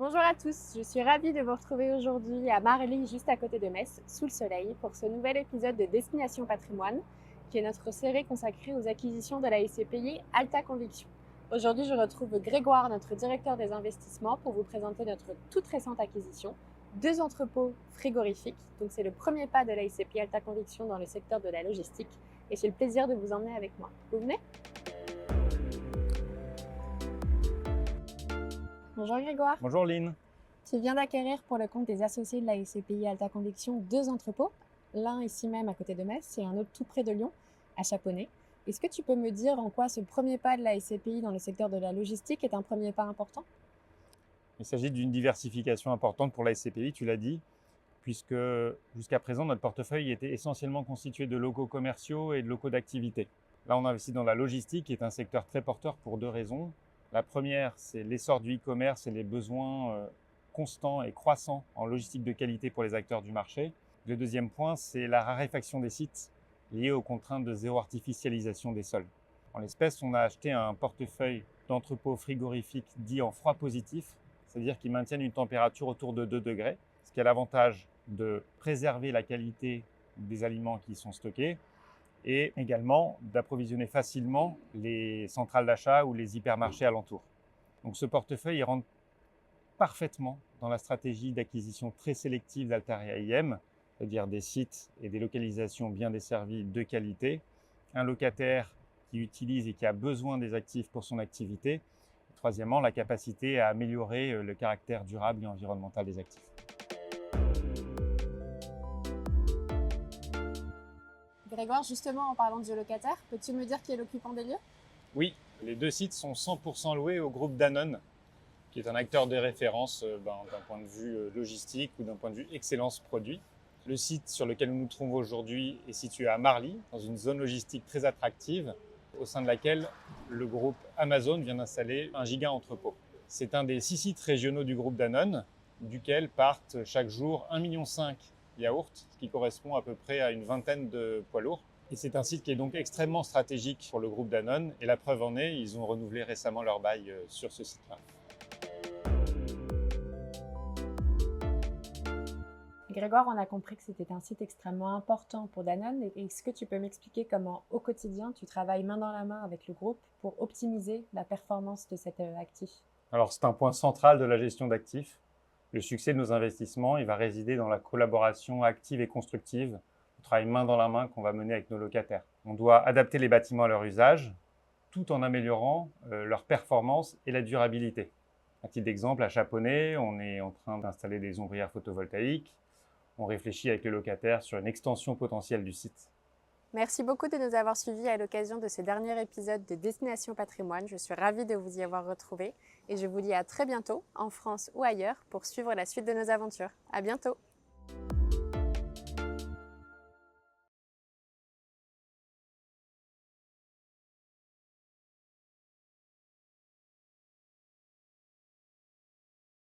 Bonjour à tous, je suis ravie de vous retrouver aujourd'hui à Marly, juste à côté de Metz, sous le soleil, pour ce nouvel épisode de Destination Patrimoine, qui est notre série consacrée aux acquisitions de la SCPI Alta Conviction. Aujourd'hui, je retrouve Grégoire, notre directeur des investissements, pour vous présenter notre toute récente acquisition, 2 entrepôts frigorifiques. Donc c'est le premier pas de la SCPI Alta Conviction dans le secteur de la logistique, et j'ai le plaisir de vous emmener avec moi. Vous venez ? Bonjour Grégoire. Bonjour Lynn. Tu viens d'acquérir pour le compte des associés de la SCPI Alta Conviction 2 entrepôts, l'un ici même à côté de Metz et un autre tout près de Lyon, à Chaponnay. Est-ce que tu peux me dire en quoi ce premier pas de la SCPI dans le secteur de la logistique est un premier pas important ? Il s'agit d'une diversification importante pour la SCPI, tu l'as dit, puisque jusqu'à présent, notre portefeuille était essentiellement constitué de locaux commerciaux et de locaux d'activité. Là, on investit dans la logistique, qui est un secteur très porteur pour 2 raisons. La première, c'est l'essor du e-commerce et les besoins constants et croissants en logistique de qualité pour les acteurs du marché. Le deuxième point, c'est la raréfaction des sites liée aux contraintes de zéro artificialisation des sols. En l'espèce, on a acheté un portefeuille d'entrepôts frigorifiques dits en froid positif, c'est-à-dire qu'ils maintiennent une température autour de 2 degrés, ce qui a l'avantage de préserver la qualité des aliments qui y sont stockés et également d'approvisionner facilement les centrales d'achat ou les hypermarchés alentours. Donc ce portefeuille rentre parfaitement dans la stratégie d'acquisition très sélective d'Altaria IM, c'est-à-dire des sites et des localisations bien desservies de qualité, un locataire qui utilise et qui a besoin des actifs pour son activité, et troisièmement, la capacité à améliorer le caractère durable et environnemental des actifs. Grégoire, justement en parlant de locataire, peux-tu me dire qui est l'occupant des lieux ? Oui, les 2 sites sont 100% loués au groupe Danone, qui est un acteur de référence d'un point de vue logistique ou d'un point de vue excellence produit. Le site sur lequel nous nous trouvons aujourd'hui est situé à Marly, dans une zone logistique très attractive, au sein de laquelle le groupe Amazon vient d'installer un giga entrepôt. C'est un des 6 sites régionaux du groupe Danone, duquel partent chaque jour 1,5 million yaourts, ce qui correspond à peu près à une vingtaine de poids lourds. Et c'est un site qui est donc extrêmement stratégique pour le groupe Danone. Et la preuve en est, ils ont renouvelé récemment leur bail sur ce site-là. Grégoire, on a compris que c'était un site extrêmement important pour Danone. Est-ce que tu peux m'expliquer comment, au quotidien, tu travailles main dans la main avec le groupe pour optimiser la performance de cet actif ? Alors, c'est un point central de la gestion d'actifs. Le succès de nos investissements, il va résider dans la collaboration active et constructive, le travail main dans la main qu'on va mener avec nos locataires. On doit adapter les bâtiments à leur usage, tout en améliorant leur performance et la durabilité. À titre d'exemple, à Chaponnay, on est en train d'installer des ombrières photovoltaïques. On réfléchit avec les locataires sur une extension potentielle du site. Merci beaucoup de nous avoir suivis à l'occasion de ce dernier épisode de Destination Patrimoine. Je suis ravie de vous y avoir retrouvé et je vous dis à très bientôt, en France ou ailleurs, pour suivre la suite de nos aventures. À bientôt!